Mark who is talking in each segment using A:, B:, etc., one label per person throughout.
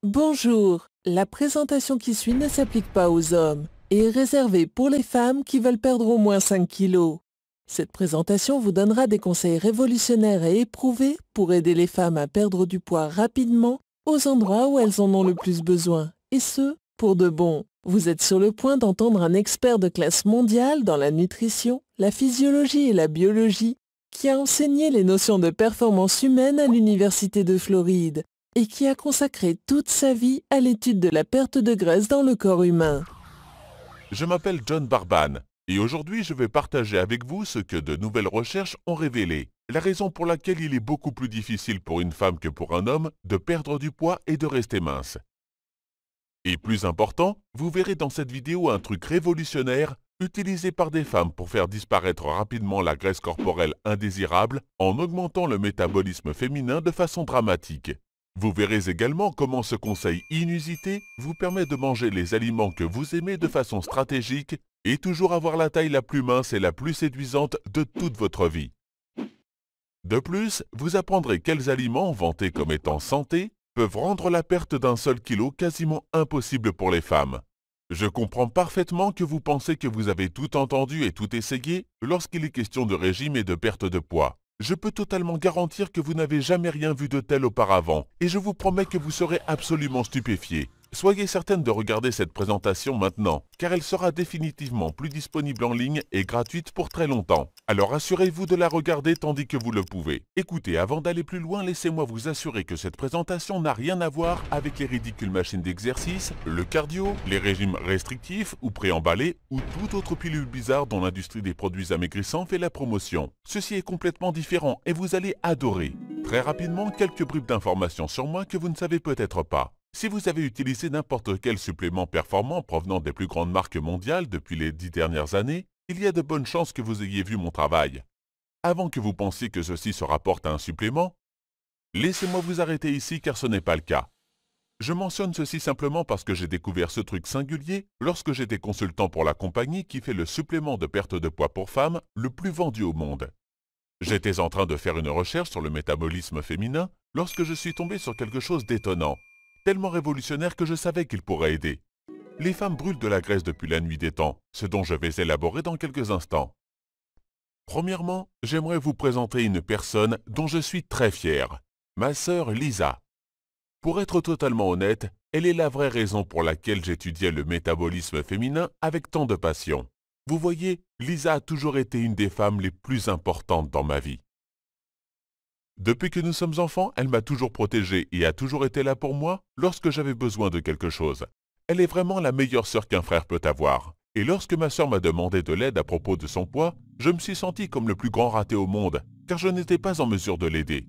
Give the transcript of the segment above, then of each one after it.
A: Bonjour, la présentation qui suit ne s'applique pas aux hommes et est réservée pour les femmes qui veulent perdre au moins 5 kilos. Cette présentation vous donnera des conseils révolutionnaires et éprouvés pour aider les femmes à perdre du poids rapidement aux endroits où elles en ont le plus besoin, et ce, pour de bon. Vous êtes sur le point d'entendre un expert de classe mondiale dans la nutrition, la physiologie et la biologie qui a enseigné les notions de performance humaine à l'Université de Floride et qui a consacré toute sa vie à l'étude de la perte de graisse dans le corps humain.
B: Je m'appelle John Barban et aujourd'hui je vais partager avec vous ce que de nouvelles recherches ont révélé. La raison pour laquelle il est beaucoup plus difficile pour une femme que pour un homme de perdre du poids et de rester mince. Et plus important, vous verrez dans cette vidéo un truc révolutionnaire utilisé par des femmes pour faire disparaître rapidement la graisse corporelle indésirable en augmentant le métabolisme féminin de façon dramatique. Vous verrez également comment ce conseil inusité vous permet de manger les aliments que vous aimez de façon stratégique et toujours avoir la taille la plus mince et la plus séduisante de toute votre vie. De plus, vous apprendrez quels aliments, vantés comme étant santé, peuvent rendre la perte d'un seul kilo quasiment impossible pour les femmes. Je comprends parfaitement que vous pensez que vous avez tout entendu et tout essayé lorsqu'il est question de régime et de perte de poids. Je peux totalement garantir que vous n'avez jamais rien vu de tel auparavant et je vous promets que vous serez absolument stupéfiés. Soyez certaine de regarder cette présentation maintenant, car elle sera définitivement plus disponible en ligne et gratuite pour très longtemps. Alors assurez-vous de la regarder tandis que vous le pouvez. Écoutez, avant d'aller plus loin, laissez-moi vous assurer que cette présentation n'a rien à voir avec les ridicules machines d'exercice, le cardio, les régimes restrictifs ou préemballés, ou toute autre pilule bizarre dont l'industrie des produits amaigrissants fait la promotion. Ceci est complètement différent et vous allez adorer. Très rapidement, quelques bribes d'informations sur moi que vous ne savez peut-être pas. Si vous avez utilisé n'importe quel supplément performant provenant des plus grandes marques mondiales depuis les 10 dernières années, il y a de bonnes chances que vous ayez vu mon travail. Avant que vous pensiez que ceci se rapporte à un supplément, laissez-moi vous arrêter ici car ce n'est pas le cas. Je mentionne ceci simplement parce que j'ai découvert ce truc singulier lorsque j'étais consultant pour la compagnie qui fait le supplément de perte de poids pour femmes le plus vendu au monde. J'étais en train de faire une recherche sur le métabolisme féminin lorsque je suis tombé sur quelque chose d'étonnant. Tellement révolutionnaire que je savais qu'il pourrait aider. Les femmes brûlent de la graisse depuis la nuit des temps, ce dont je vais élaborer dans quelques instants. Premièrement, j'aimerais vous présenter une personne dont je suis très fier, ma sœur Lisa. Pour être totalement honnête, elle est la vraie raison pour laquelle j'étudiais le métabolisme féminin avec tant de passion. Vous voyez, Lisa a toujours été une des femmes les plus importantes dans ma vie. Depuis que nous sommes enfants, elle m'a toujours protégé et a toujours été là pour moi lorsque j'avais besoin de quelque chose. Elle est vraiment la meilleure sœur qu'un frère peut avoir. Et lorsque ma sœur m'a demandé de l'aide à propos de son poids, je me suis senti comme le plus grand raté au monde, car je n'étais pas en mesure de l'aider.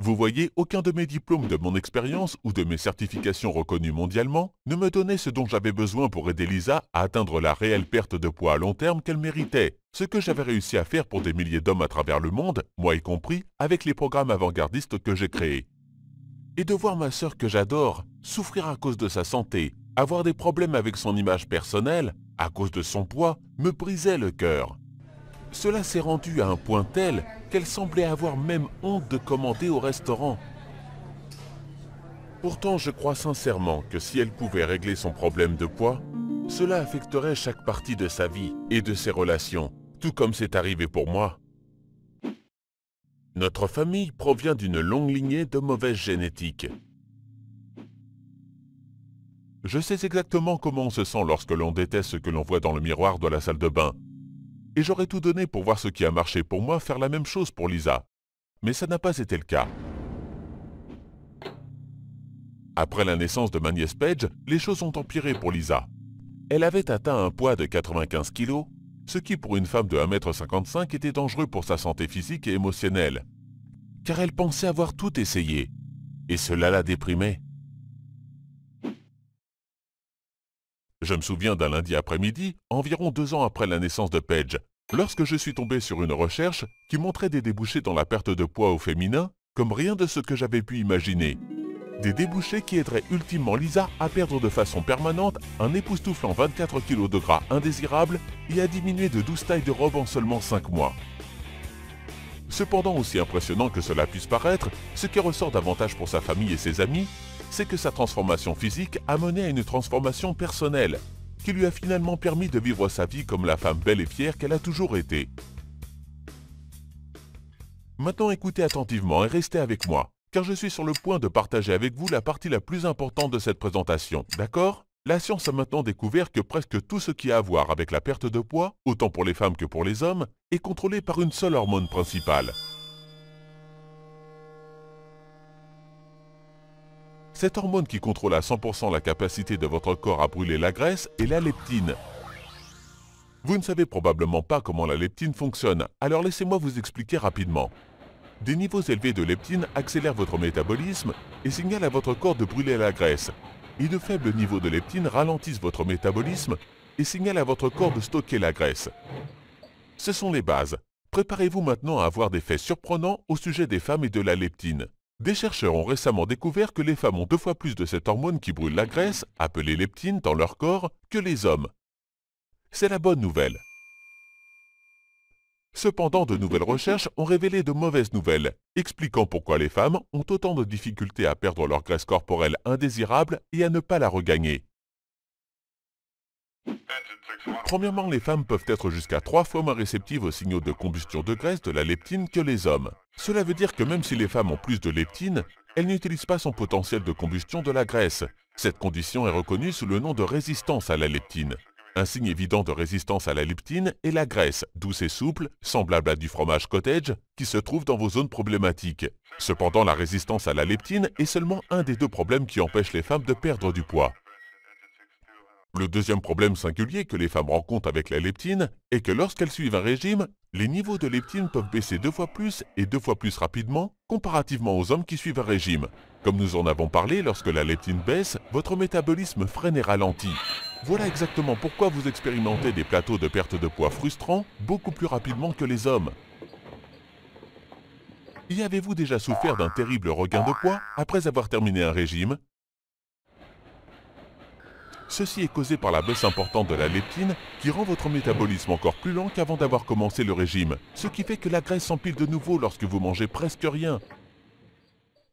B: Vous voyez, aucun de mes diplômes, de mon expérience ou de mes certifications reconnues mondialement ne me donnait ce dont j'avais besoin pour aider Lisa à atteindre la réelle perte de poids à long terme qu'elle méritait. Ce que j'avais réussi à faire pour des milliers d'hommes à travers le monde, moi y compris, avec les programmes avant-gardistes que j'ai créés. Et de voir ma sœur que j'adore souffrir à cause de sa santé, avoir des problèmes avec son image personnelle, à cause de son poids, me brisait le cœur. Cela s'est rendu à un point tel qu'elle semblait avoir même honte de commander au restaurant. Pourtant, je crois sincèrement que si elle pouvait régler son problème de poids, cela affecterait chaque partie de sa vie et de ses relations, tout comme c'est arrivé pour moi. Notre famille provient d'une longue lignée de mauvaise génétique. Je sais exactement comment on se sent lorsque l'on déteste ce que l'on voit dans le miroir de la salle de bain. Et j'aurais tout donné pour voir ce qui a marché pour moi faire la même chose pour Lisa. Mais ça n'a pas été le cas. Après la naissance de ma nièce Paige, les choses ont empiré pour Lisa. Elle avait atteint un poids de 95 kg, ce qui pour une femme de 1,55 m était dangereux pour sa santé physique et émotionnelle. Car elle pensait avoir tout essayé. Et cela la déprimait. Je me souviens d'un lundi après-midi, environ 2 ans après la naissance de Paige, lorsque je suis tombé sur une recherche qui montrait des débouchés dans la perte de poids au féminin, comme rien de ce que j'avais pu imaginer. Des débouchés qui aideraient ultimement Lisa à perdre de façon permanente un époustouflant 24 kg de gras indésirables et à diminuer de 12 tailles de robe en seulement 5 mois. Cependant, aussi impressionnant que cela puisse paraître, ce qui ressort davantage pour sa famille et ses amis, c'est que sa transformation physique a mené à une transformation personnelle, qui lui a finalement permis de vivre sa vie comme la femme belle et fière qu'elle a toujours été. Maintenant, écoutez attentivement et restez avec moi, car je suis sur le point de partager avec vous la partie la plus importante de cette présentation, d'accord ? La science a maintenant découvert que presque tout ce qui a à voir avec la perte de poids, autant pour les femmes que pour les hommes, est contrôlé par une seule hormone principale. Cette hormone qui contrôle à 100% la capacité de votre corps à brûler la graisse est la leptine. Vous ne savez probablement pas comment la leptine fonctionne, alors laissez-moi vous expliquer rapidement. Des niveaux élevés de leptine accélèrent votre métabolisme et signalent à votre corps de brûler la graisse. Et de faibles niveaux de leptine ralentissent votre métabolisme et signalent à votre corps de stocker la graisse. Ce sont les bases. Préparez-vous maintenant à avoir des faits surprenants au sujet des femmes et de la leptine. Des chercheurs ont récemment découvert que les femmes ont 2 fois plus de cette hormone qui brûle la graisse, appelée leptine, dans leur corps, que les hommes. C'est la bonne nouvelle. Cependant, de nouvelles recherches ont révélé de mauvaises nouvelles, expliquant pourquoi les femmes ont autant de difficultés à perdre leur graisse corporelle indésirable et à ne pas la regagner. Premièrement, les femmes peuvent être jusqu'à 3 fois moins réceptives aux signaux de combustion de graisse de la leptine que les hommes. Cela veut dire que même si les femmes ont plus de leptine, elles n'utilisent pas son potentiel de combustion de la graisse. Cette condition est reconnue sous le nom de résistance à la leptine. Un signe évident de résistance à la leptine est la graisse, douce et souple, semblable à du fromage cottage, qui se trouve dans vos zones problématiques. Cependant, la résistance à la leptine est seulement un des 2 problèmes qui empêchent les femmes de perdre du poids. Le deuxième problème singulier que les femmes rencontrent avec la leptine est que lorsqu'elles suivent un régime, les niveaux de leptine peuvent baisser 2 fois plus et 2 fois plus rapidement comparativement aux hommes qui suivent un régime. Comme nous en avons parlé, lorsque la leptine baisse, votre métabolisme freine et ralentit. Voilà exactement pourquoi vous expérimentez des plateaux de perte de poids frustrants beaucoup plus rapidement que les hommes. Y avez-vous déjà souffert d'un terrible regain de poids après avoir terminé un régime ? Ceci est causé par la baisse importante de la leptine qui rend votre métabolisme encore plus lent qu'avant d'avoir commencé le régime, ce qui fait que la graisse s'empile de nouveau lorsque vous mangez presque rien.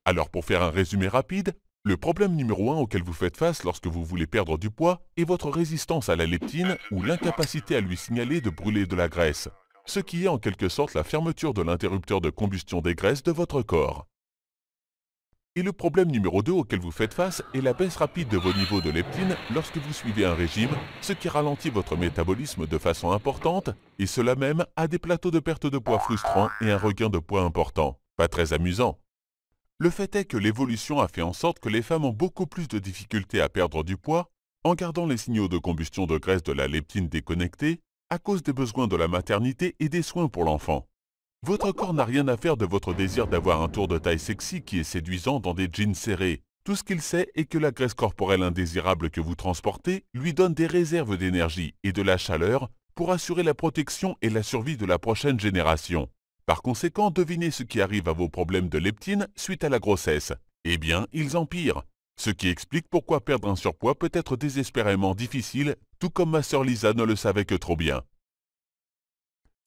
B: Alors pour faire un résumé rapide, le problème numéro 1 auquel vous faites face lorsque vous voulez perdre du poids est votre résistance à la leptine ou l'incapacité à lui signaler de brûler de la graisse, ce qui est en quelque sorte la fermeture de l'interrupteur de combustion des graisses de votre corps. Et le problème numéro 2 auquel vous faites face est la baisse rapide de vos niveaux de leptine lorsque vous suivez un régime, ce qui ralentit votre métabolisme de façon importante, et cela même à des plateaux de perte de poids frustrants et un regain de poids important. Pas très amusant. Le fait est que l'évolution a fait en sorte que les femmes ont beaucoup plus de difficultés à perdre du poids en gardant les signaux de combustion de graisse de la leptine déconnectés à cause des besoins de la maternité et des soins pour l'enfant. Votre corps n'a rien à faire de votre désir d'avoir un tour de taille sexy qui est séduisant dans des jeans serrés. Tout ce qu'il sait est que la graisse corporelle indésirable que vous transportez lui donne des réserves d'énergie et de la chaleur pour assurer la protection et la survie de la prochaine génération. Par conséquent, devinez ce qui arrive à vos problèmes de leptine suite à la grossesse. Eh bien, ils empirent. Ce qui explique pourquoi perdre un surpoids peut être désespérément difficile, tout comme ma sœur Lisa ne le savait que trop bien.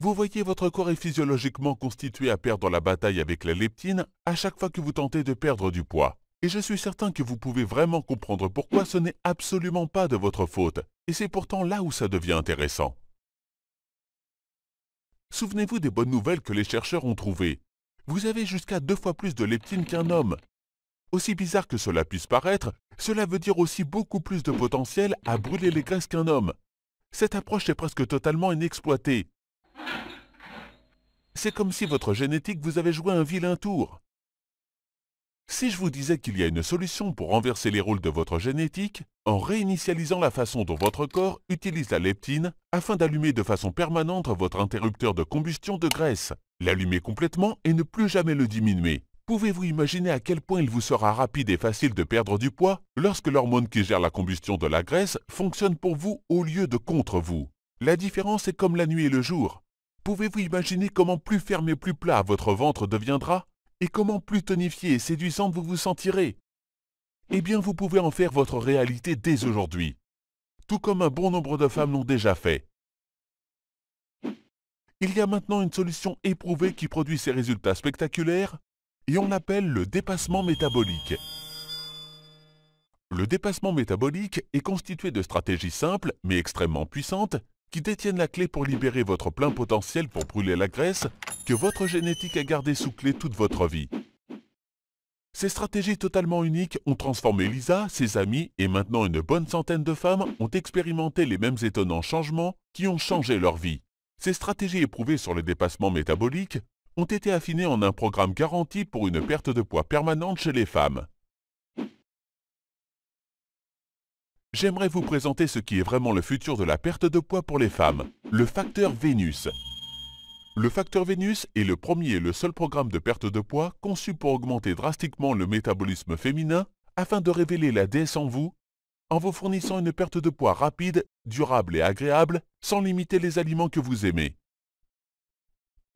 B: Vous voyez, votre corps est physiologiquement constitué à perdre la bataille avec la leptine à chaque fois que vous tentez de perdre du poids. Et je suis certain que vous pouvez vraiment comprendre pourquoi ce n'est absolument pas de votre faute. Et c'est pourtant là où ça devient intéressant. Souvenez-vous des bonnes nouvelles que les chercheurs ont trouvées. Vous avez jusqu'à 2 fois plus de leptine qu'un homme. Aussi bizarre que cela puisse paraître, cela veut dire aussi beaucoup plus de potentiel à brûler les graisses qu'un homme. Cette approche est presque totalement inexploitée. C'est comme si votre génétique vous avait joué un vilain tour. Si je vous disais qu'il y a une solution pour renverser les rôles de votre génétique, en réinitialisant la façon dont votre corps utilise la leptine afin d'allumer de façon permanente votre interrupteur de combustion de graisse, l'allumer complètement et ne plus jamais le diminuer. Pouvez-vous imaginer à quel point il vous sera rapide et facile de perdre du poids lorsque l'hormone qui gère la combustion de la graisse fonctionne pour vous au lieu de contre vous? La différence est comme la nuit et le jour. Pouvez-vous imaginer comment plus ferme et plus plat votre ventre deviendra et comment plus tonifié et séduisante vous vous sentirez? Eh bien, vous pouvez en faire votre réalité dès aujourd'hui, tout comme un bon nombre de femmes l'ont déjà fait. Il y a maintenant une solution éprouvée qui produit ces résultats spectaculaires et on l'appelle le dépassement métabolique. Le dépassement métabolique est constitué de stratégies simples mais extrêmement puissantes qui détiennent la clé pour libérer votre plein potentiel pour brûler la graisse que votre génétique a gardée sous clé toute votre vie. Ces stratégies totalement uniques ont transformé Lisa, ses amis et maintenant une bonne centaine de femmes ont expérimenté les mêmes étonnants changements qui ont changé leur vie. Ces stratégies éprouvées sur le dépassement métabolique ont été affinées en un programme garanti pour une perte de poids permanente chez les femmes. J'aimerais vous présenter ce qui est vraiment le futur de la perte de poids pour les femmes, le facteur Vénus. Le facteur Vénus est le premier et le seul programme de perte de poids conçu pour augmenter drastiquement le métabolisme féminin afin de révéler la déesse en vous fournissant une perte de poids rapide, durable et agréable sans limiter les aliments que vous aimez.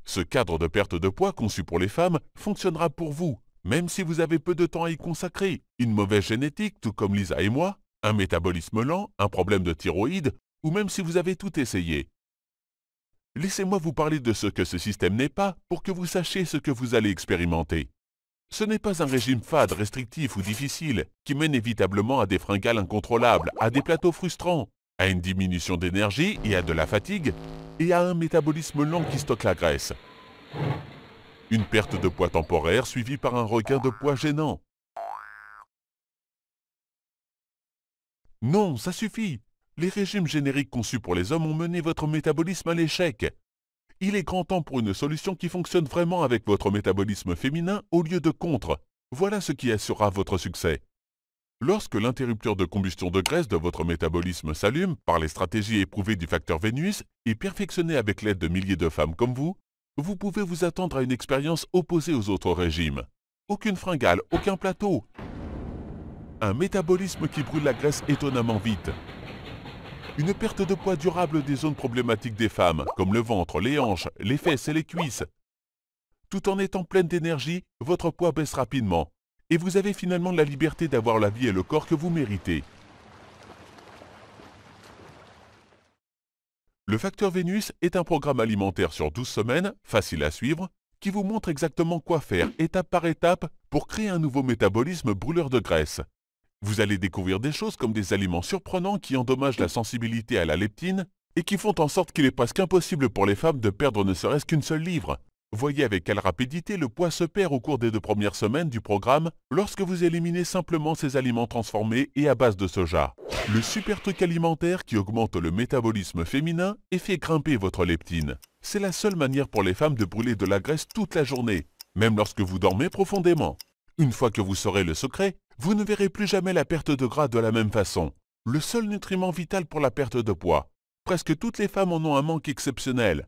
B: Ce cadre de perte de poids conçu pour les femmes fonctionnera pour vous, même si vous avez peu de temps à y consacrer, une mauvaise génétique tout comme Lisa et moi, un métabolisme lent, un problème de thyroïde ou même si vous avez tout essayé. Laissez-moi vous parler de ce que ce système n'est pas pour que vous sachiez ce que vous allez expérimenter. Ce n'est pas un régime fade, restrictif ou difficile qui mène inévitablement à des fringales incontrôlables, à des plateaux frustrants, à une diminution d'énergie et à de la fatigue, et à un métabolisme lent qui stocke la graisse. Une perte de poids temporaire suivie par un regain de poids gênant. Non, ça suffit. Les régimes génériques conçus pour les hommes ont mené votre métabolisme à l'échec. Il est grand temps pour une solution qui fonctionne vraiment avec votre métabolisme féminin au lieu de contre. Voilà ce qui assurera votre succès. Lorsque l'interrupteur de combustion de graisse de votre métabolisme s'allume par les stratégies éprouvées du facteur Vénus et perfectionnées avec l'aide de milliers de femmes comme vous pouvez vous attendre à une expérience opposée aux autres régimes. Aucune fringale, aucun plateau. Un métabolisme qui brûle la graisse étonnamment vite. Une perte de poids durable des zones problématiques des femmes, comme le ventre, les hanches, les fesses et les cuisses. Tout en étant pleine d'énergie, votre poids baisse rapidement, et vous avez finalement la liberté d'avoir la vie et le corps que vous méritez. Le facteur Vénus est un programme alimentaire sur 12 semaines, facile à suivre, qui vous montre exactement quoi faire, étape par étape, pour créer un nouveau métabolisme brûleur de graisse. Vous allez découvrir des choses comme des aliments surprenants qui endommagent la sensibilité à la leptine et qui font en sorte qu'il est presque impossible pour les femmes de perdre ne serait-ce qu'une seule livre. Voyez avec quelle rapidité le poids se perd au cours des 2 premières semaines du programme lorsque vous éliminez simplement ces aliments transformés et à base de soja. Le super truc alimentaire qui augmente le métabolisme féminin et fait grimper votre leptine. C'est la seule manière pour les femmes de brûler de la graisse toute la journée, même lorsque vous dormez profondément. Une fois que vous saurez le secret, vous ne verrez plus jamais la perte de gras de la même façon. Le seul nutriment vital pour la perte de poids. Presque toutes les femmes en ont un manque exceptionnel.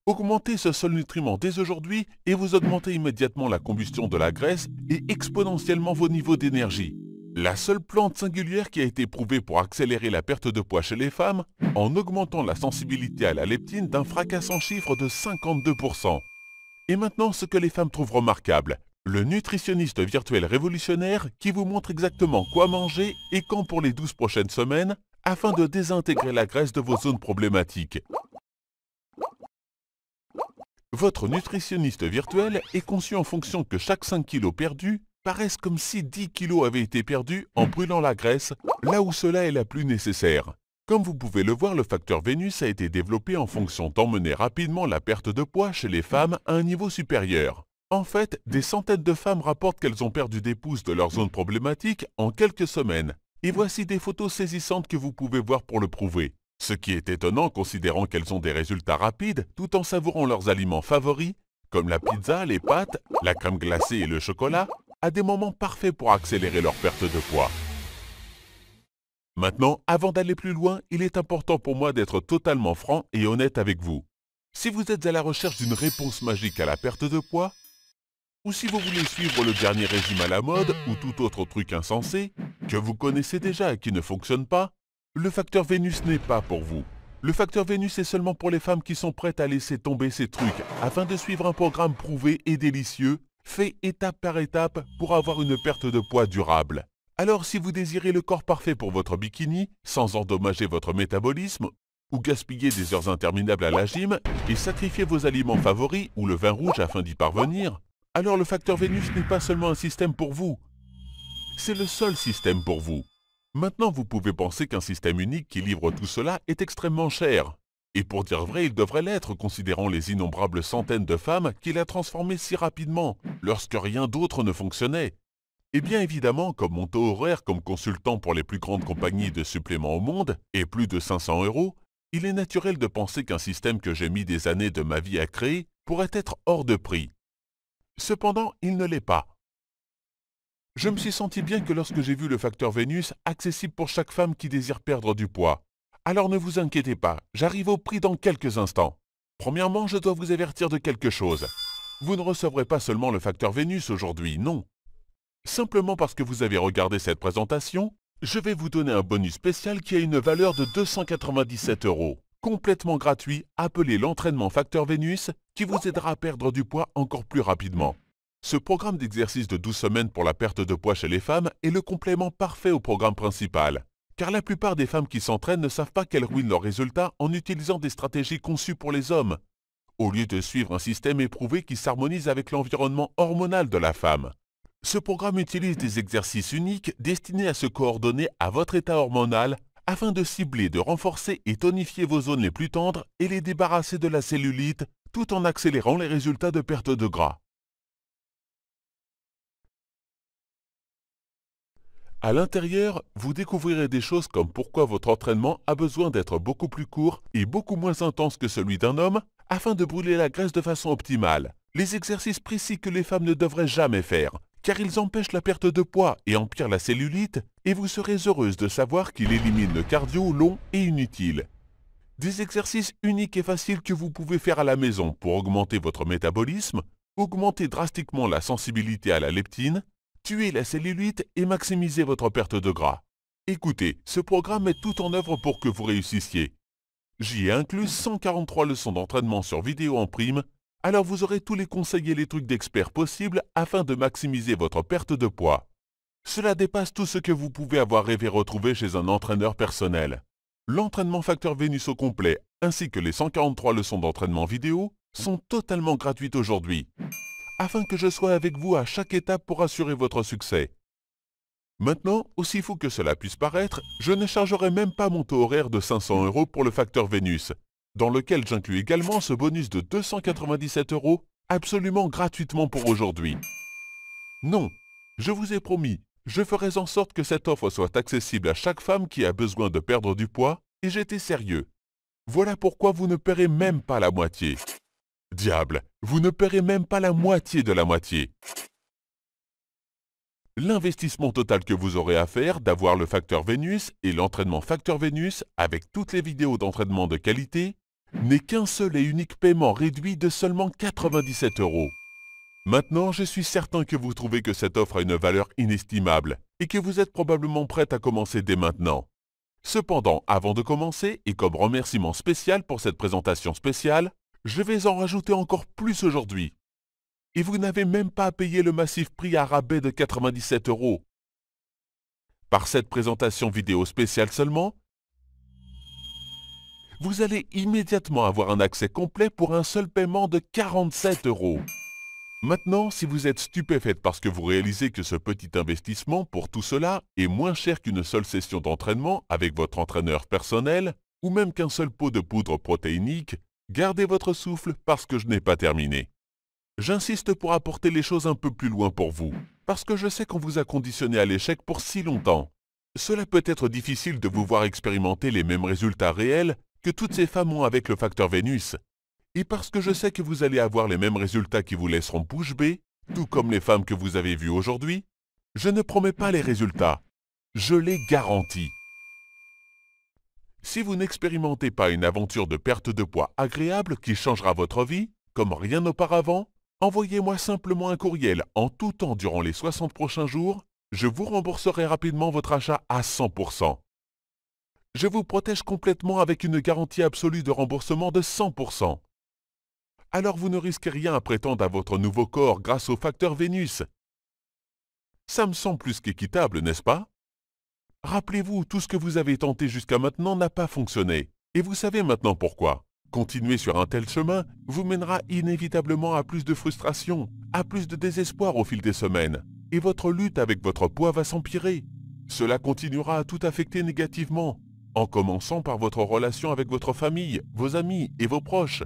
B: Augmentez ce seul nutriment dès aujourd'hui et vous augmentez immédiatement la combustion de la graisse et exponentiellement vos niveaux d'énergie. La seule plante singulière qui a été prouvée pour accélérer la perte de poids chez les femmes en augmentant la sensibilité à la leptine d'un fracassant chiffre de 52%. Et maintenant, ce que les femmes trouvent remarquable. Le nutritionniste virtuel révolutionnaire qui vous montre exactement quoi manger et quand pour les 12 prochaines semaines afin de désintégrer la graisse de vos zones problématiques. Votre nutritionniste virtuel est conçu en fonction que chaque 5 kg perdus paraissent comme si 10 kg avaient été perdus en brûlant la graisse là où cela est la plus nécessaire. Comme vous pouvez le voir, le facteur Vénus a été développé en fonction d'emmener rapidement la perte de poids chez les femmes à un niveau supérieur. En fait, des centaines de femmes rapportent qu'elles ont perdu des pouces de leur zone problématique en quelques semaines. Et voici des photos saisissantes que vous pouvez voir pour le prouver. Ce qui est étonnant considérant qu'elles ont des résultats rapides tout en savourant leurs aliments favoris, comme la pizza, les pâtes, la crème glacée et le chocolat, à des moments parfaits pour accélérer leur perte de poids. Maintenant, avant d'aller plus loin, il est important pour moi d'être totalement franc et honnête avec vous. Si vous êtes à la recherche d'une réponse magique à la perte de poids, ou si vous voulez suivre le dernier régime à la mode ou tout autre truc insensé, que vous connaissez déjà et qui ne fonctionne pas, le facteur Vénus n'est pas pour vous. Le facteur Vénus est seulement pour les femmes qui sont prêtes à laisser tomber ces trucs afin de suivre un programme prouvé et délicieux, fait étape par étape pour avoir une perte de poids durable. Alors si vous désirez le corps parfait pour votre bikini, sans endommager votre métabolisme, ou gaspiller des heures interminables à la gym et sacrifier vos aliments favoris ou le vin rouge afin d'y parvenir, alors le facteur Vénus n'est pas seulement un système pour vous, c'est le seul système pour vous. Maintenant, vous pouvez penser qu'un système unique qui livre tout cela est extrêmement cher. Et pour dire vrai, il devrait l'être, considérant les innombrables centaines de femmes qu'il a transformées si rapidement, lorsque rien d'autre ne fonctionnait. Et bien évidemment, comme mon taux horaire comme consultant pour les plus grandes compagnies de suppléments au monde est plus de 500 €, il est naturel de penser qu'un système que j'ai mis des années de ma vie à créer pourrait être hors de prix. Cependant, il ne l'est pas. Je me suis senti bien que lorsque j'ai vu le facteur Vénus accessible pour chaque femme qui désire perdre du poids. Alors ne vous inquiétez pas, j'arrive au prix dans quelques instants. Premièrement, je dois vous avertir de quelque chose. Vous ne recevrez pas seulement le facteur Vénus aujourd'hui, non. Simplement parce que vous avez regardé cette présentation, je vais vous donner un bonus spécial qui a une valeur de 297 €, complètement gratuit, appelé l'entraînement facteur Vénus, qui vous aidera à perdre du poids encore plus rapidement. Ce programme d'exercice de 12 semaines pour la perte de poids chez les femmes est le complément parfait au programme principal, car la plupart des femmes qui s'entraînent ne savent pas qu'elles ruinent leurs résultats en utilisant des stratégies conçues pour les hommes, au lieu de suivre un système éprouvé qui s'harmonise avec l'environnement hormonal de la femme. Ce programme utilise des exercices uniques destinés à se coordonner à votre état hormonal afin de cibler, de renforcer et tonifier vos zones les plus tendres et les débarrasser de la cellulite tout en accélérant les résultats de perte de gras. À l'intérieur, vous découvrirez des choses comme pourquoi votre entraînement a besoin d'être beaucoup plus court et beaucoup moins intense que celui d'un homme afin de brûler la graisse de façon optimale. Les exercices précis que les femmes ne devraient jamais faire, car ils empêchent la perte de poids et empirent la cellulite, et vous serez heureuse de savoir qu'ils éliminent le cardio long et inutile. Des exercices uniques et faciles que vous pouvez faire à la maison pour augmenter votre métabolisme, augmenter drastiquement la sensibilité à la leptine, tuer la cellulite et maximiser votre perte de gras. Écoutez, ce programme met tout en œuvre pour que vous réussissiez. J'y ai inclus 143 leçons d'entraînement sur vidéo en prime, alors vous aurez tous les conseils et les trucs d'experts possibles afin de maximiser votre perte de poids. Cela dépasse tout ce que vous pouvez avoir rêvé retrouver chez un entraîneur personnel. L'entraînement facteur Vénus au complet, ainsi que les 143 leçons d'entraînement vidéo, sont totalement gratuites aujourd'hui, afin que je sois avec vous à chaque étape pour assurer votre succès. Maintenant, aussi fou que cela puisse paraître, je ne chargerai même pas mon taux horaire de 500 € pour le facteur Vénus, dans lequel j'inclus également ce bonus de 297 € absolument gratuitement pour aujourd'hui. Non, je vous ai promis, je ferai en sorte que cette offre soit accessible à chaque femme qui a besoin de perdre du poids, et j'étais sérieux. Voilà pourquoi vous ne paierez même pas la moitié. Diable, vous ne paierez même pas la moitié de la moitié. L'investissement total que vous aurez à faire d'avoir le facteur Vénus et l'entraînement facteur Vénus avec toutes les vidéos d'entraînement de qualité n'est qu'un seul et unique paiement réduit de seulement 97 €. Maintenant, je suis certain que vous trouvez que cette offre a une valeur inestimable et que vous êtes probablement prête à commencer dès maintenant. Cependant, avant de commencer, et comme remerciement spécial pour cette présentation spéciale, je vais en rajouter encore plus aujourd'hui. Et vous n'avez même pas à payer le massif prix à rabais de 97 €. Par cette présentation vidéo spéciale seulement, vous allez immédiatement avoir un accès complet pour un seul paiement de 47 €. Maintenant, si vous êtes stupéfaite parce que vous réalisez que ce petit investissement pour tout cela est moins cher qu'une seule session d'entraînement avec votre entraîneur personnel, ou même qu'un seul pot de poudre protéinique, gardez votre souffle parce que je n'ai pas terminé. J'insiste pour apporter les choses un peu plus loin pour vous, parce que je sais qu'on vous a conditionné à l'échec pour si longtemps. Cela peut être difficile de vous voir expérimenter les mêmes résultats réels que toutes ces femmes ont avec le facteur Vénus. Et parce que je sais que vous allez avoir les mêmes résultats qui vous laisseront bouche bée, tout comme les femmes que vous avez vues aujourd'hui, je ne promets pas les résultats. Je les garantis. Si vous n'expérimentez pas une aventure de perte de poids agréable qui changera votre vie, comme rien auparavant, envoyez-moi simplement un courriel en tout temps durant les 60 prochains jours, je vous rembourserai rapidement votre achat à 100%. Je vous protège complètement avec une garantie absolue de remboursement de 100%. Alors vous ne risquez rien à prétendre à votre nouveau corps grâce au facteur Vénus. Ça me semble plus qu'équitable, n'est-ce pas? Rappelez-vous, tout ce que vous avez tenté jusqu'à maintenant n'a pas fonctionné, Et vous savez maintenant pourquoi. Continuer sur un tel chemin vous mènera inévitablement à plus de frustration, à plus de désespoir au fil des semaines, et votre lutte avec votre poids va s'empirer. Cela continuera à tout affecter négativement, en commençant par votre relation avec votre famille, vos amis et vos proches,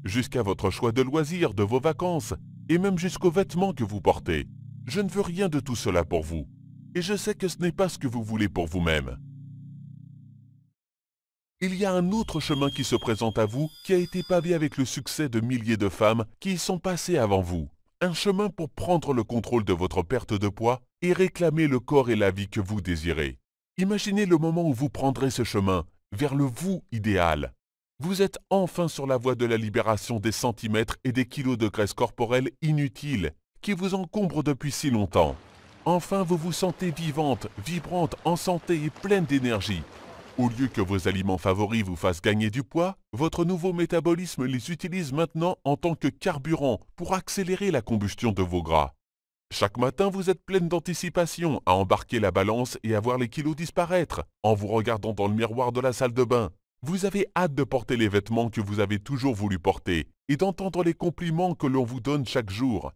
B: jusqu'à votre choix de loisirs, de vos vacances, et même jusqu'aux vêtements que vous portez. Je ne veux rien de tout cela pour vous, et je sais que ce n'est pas ce que vous voulez pour vous-même. Il y a un autre chemin qui se présente à vous qui a été pavé avec le succès de milliers de femmes qui y sont passées avant vous. Un chemin pour prendre le contrôle de votre perte de poids et réclamer le corps et la vie que vous désirez. Imaginez le moment où vous prendrez ce chemin vers le vous idéal. Vous êtes enfin sur la voie de la libération des centimètres et des kilos de graisse corporelle inutiles qui vous encombrent depuis si longtemps. Enfin, vous vous sentez vivante, vibrante, en santé et pleine d'énergie. Au lieu que vos aliments favoris vous fassent gagner du poids, votre nouveau métabolisme les utilise maintenant en tant que carburant pour accélérer la combustion de vos gras. Chaque matin, vous êtes pleine d'anticipation à embarquer la balance et à voir les kilos disparaître en vous regardant dans le miroir de la salle de bain. Vous avez hâte de porter les vêtements que vous avez toujours voulu porter et d'entendre les compliments que l'on vous donne chaque jour.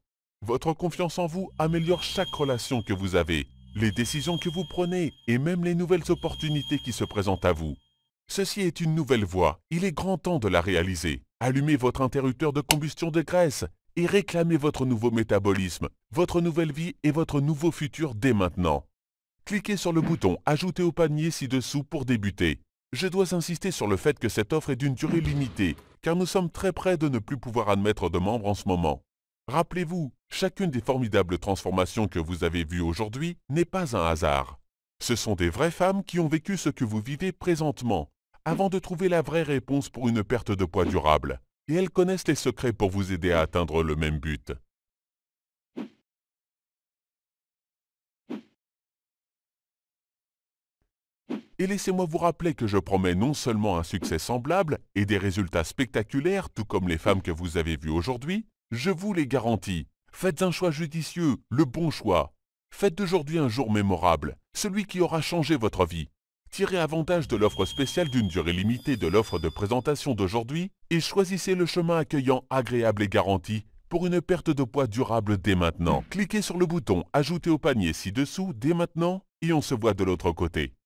B: Votre confiance en vous améliore chaque relation que vous avez, les décisions que vous prenez et même les nouvelles opportunités qui se présentent à vous. Ceci est une nouvelle voie, il est grand temps de la réaliser. Allumez votre interrupteur de combustion de graisse et réclamez votre nouveau métabolisme, votre nouvelle vie et votre nouveau futur dès maintenant. Cliquez sur le bouton « Ajouter au panier » ci-dessous pour débuter. Je dois insister sur le fait que cette offre est d'une durée limitée, car nous sommes très près de ne plus pouvoir admettre de membres en ce moment. Rappelez-vous, chacune des formidables transformations que vous avez vues aujourd'hui n'est pas un hasard. Ce sont des vraies femmes qui ont vécu ce que vous vivez présentement, avant de trouver la vraie réponse pour une perte de poids durable. Et elles connaissent les secrets pour vous aider à atteindre le même but. Et laissez-moi vous rappeler que je promets non seulement un succès semblable et des résultats spectaculaires, tout comme les femmes que vous avez vues aujourd'hui, je vous les garantis. Faites un choix judicieux, le bon choix. Faites d'aujourd'hui un jour mémorable, celui qui aura changé votre vie. Tirez avantage de l'offre spéciale d'une durée limitée de l'offre de présentation d'aujourd'hui et choisissez le chemin accueillant, agréable et garanti pour une perte de poids durable dès maintenant. Cliquez sur le bouton « Ajouter au panier » ci-dessous dès maintenant et on se voit de l'autre côté.